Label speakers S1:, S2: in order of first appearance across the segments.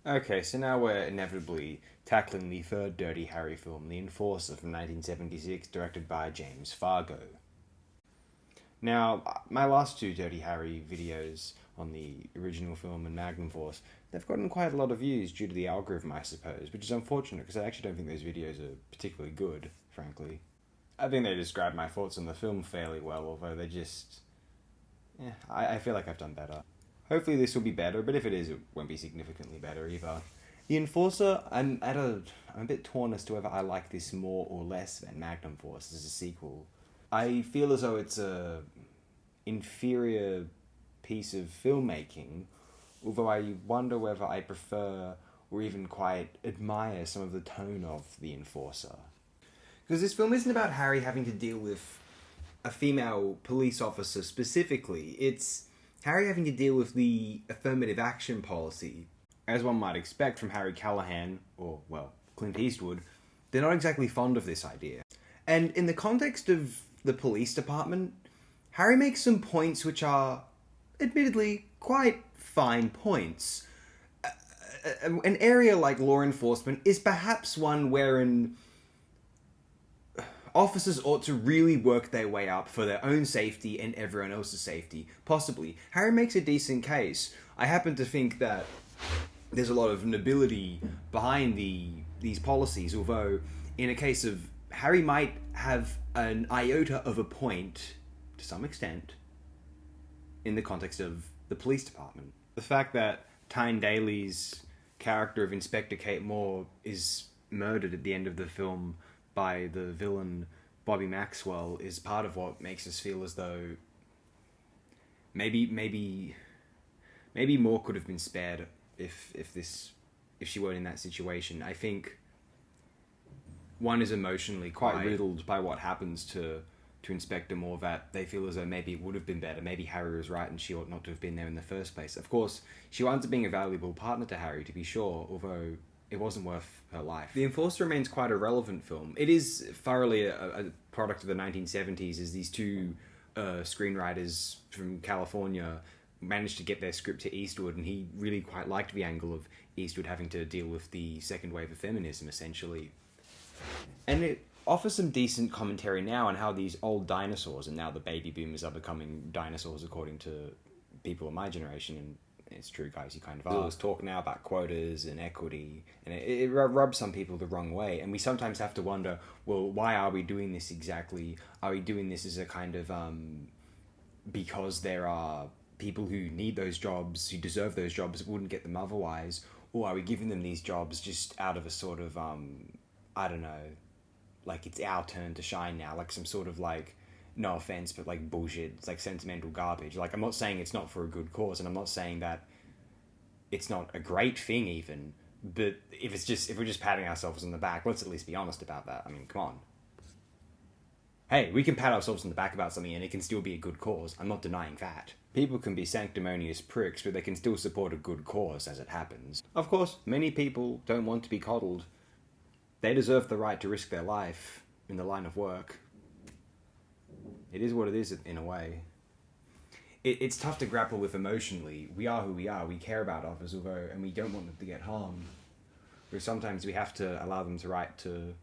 S1: Okay, so now we're inevitably tackling the third Dirty Harry film, The Enforcer from 1976, directed by James Fargo. Now, my last two Dirty Harry videos on the original film and Magnum Force, they've gotten quite a lot of views due to the algorithm, I suppose, which is unfortunate because I actually don't think those videos are particularly good, frankly. I think they describe my thoughts on the film fairly well, although they just... I feel like I've done better. Hopefully this will be better, but if it is, it won't be significantly better either. The Enforcer, I'm a bit torn as to whether I like this more or less than Magnum Force as a sequel. I feel as though it's a inferior piece of filmmaking, although I wonder whether I prefer or even quite admire some of the tone of The Enforcer. Because this film isn't about Harry having to deal with a female police officer specifically. It's Harry having to deal with the affirmative action policy. As one might expect from Harry Callahan, or, well, Clint Eastwood, they're not exactly fond of this idea. And in the context of the police department, Harry makes some points which are, admittedly, quite fine points. An area like law enforcement is perhaps one wherein officers ought to really work their way up for their own safety and everyone else's safety. Possibly. Harry makes a decent case. I happen to think that there's a lot of nobility behind these policies, although in a case of Harry might have an iota of a point, to some extent, in the context of the police department. The fact that Tyne Daly's character of Inspector Kate Moore is murdered at the end of the film by the villain Bobby Maxwell is part of what makes us feel as though maybe more could have been spared if she weren't in that situation. I think one is emotionally quite riddled by what happens to Inspector Moore, that they feel as though maybe it would have been better. Maybe Harry was right and she ought not to have been there in the first place. Of course, she winds up being a valuable partner to Harry, to be sure, although it wasn't worth her life. The Enforcer remains quite a relevant film. It is thoroughly a product of the 1970s, as these two screenwriters from California managed to get their script to Eastwood, and he really quite liked the angle of Eastwood having to deal with the second wave of feminism, essentially. And it offers some decent commentary now on how these old dinosaurs, and now the baby boomers are becoming dinosaurs according to people of my generation, and it's true, guys, you kind of are. Talk now about quotas and equity, and it rubs some people the wrong way, and we sometimes have to wonder, well, why are we doing this exactly? Are we doing this as a kind of, because there are people who need those jobs, who deserve those jobs, wouldn't get them otherwise, or are we giving them these jobs just out of a sort of, I don't know, like it's our turn to shine now, like some sort of like, no offense, but like bullshit, it's like sentimental garbage. Like, I'm not saying it's not for a good cause, and I'm not saying that it's not a great thing even, but if we're just patting ourselves on the back, let's at least be honest about that. I mean, come on. Hey, we can pat ourselves on the back about something and it can still be a good cause. I'm not denying that. People can be sanctimonious pricks, but they can still support a good cause as it happens. Of course, many people don't want to be coddled. They deserve the right to risk their life in the line of work. It is what it is, in a way. It's tough to grapple with emotionally. We are who we are. We care about others, although, and we don't want them to get harmed. But sometimes we have to allow them the right to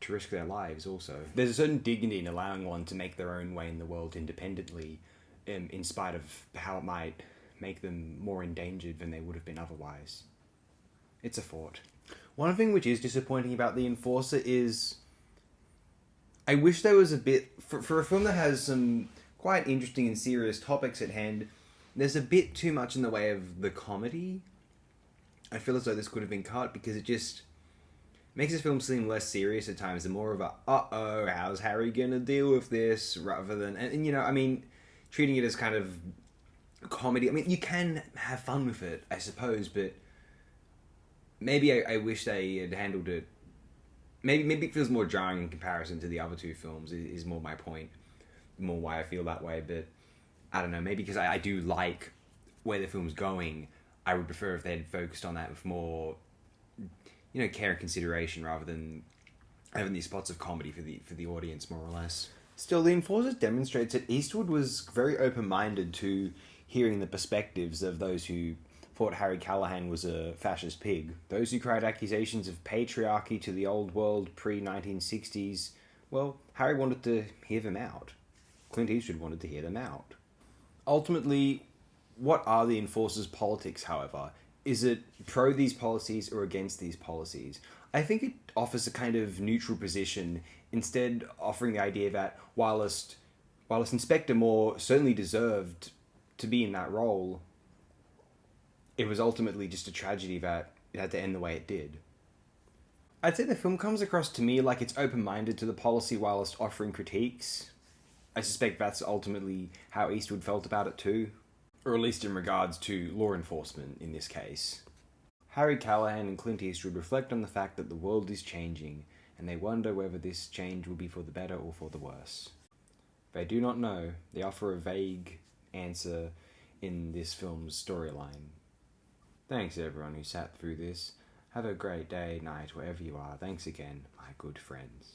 S1: risk their lives also. There's a certain dignity in allowing one to make their own way in the world independently, in spite of how it might make them more endangered than they would have been otherwise. It's a thought. One thing which is disappointing about The Enforcer is, I wish there was a bit, for a film that has some quite interesting and serious topics at hand, there's a bit too much in the way of the comedy. I feel as though this could have been cut because it just makes this film seem less serious at times and more of a, uh-oh, how's Harry gonna deal with this, rather than, and you know, I mean, treating it as kind of comedy. I mean, you can have fun with it, I suppose, but maybe I wish they had handled it. Maybe it feels more jarring in comparison to the other two films, is more my point. More why I feel that way, but I don't know, maybe because I do like where the film's going, I would prefer if they'd focused on that with more, you know, care and consideration, rather than having these spots of comedy for the audience, more or less. Still, The Enforcer demonstrates that Eastwood was very open-minded to hearing the perspectives of those who thought Harry Callahan was a fascist pig. Those who cried accusations of patriarchy to the old world pre-1960s, well, Harry wanted to hear them out. Clint Eastwood wanted to hear them out. Ultimately, what are the enforcers' politics, however? Is it pro these policies or against these policies? I think it offers a kind of neutral position, instead offering the idea that whilst Inspector Moore certainly deserved to be in that role, it was ultimately just a tragedy that it had to end the way it did. I'd say the film comes across to me like it's open-minded to the policy whilst offering critiques. I suspect that's ultimately how Eastwood felt about it too, or at least in regards to law enforcement in this case. Harry Callahan and Clint Eastwood reflect on the fact that the world is changing, and they wonder whether this change will be for the better or for the worse. They do not know. They offer a vague answer in this film's storyline. Thanks everyone who sat through this. Have a great day, night, wherever you are. Thanks again, my good friends.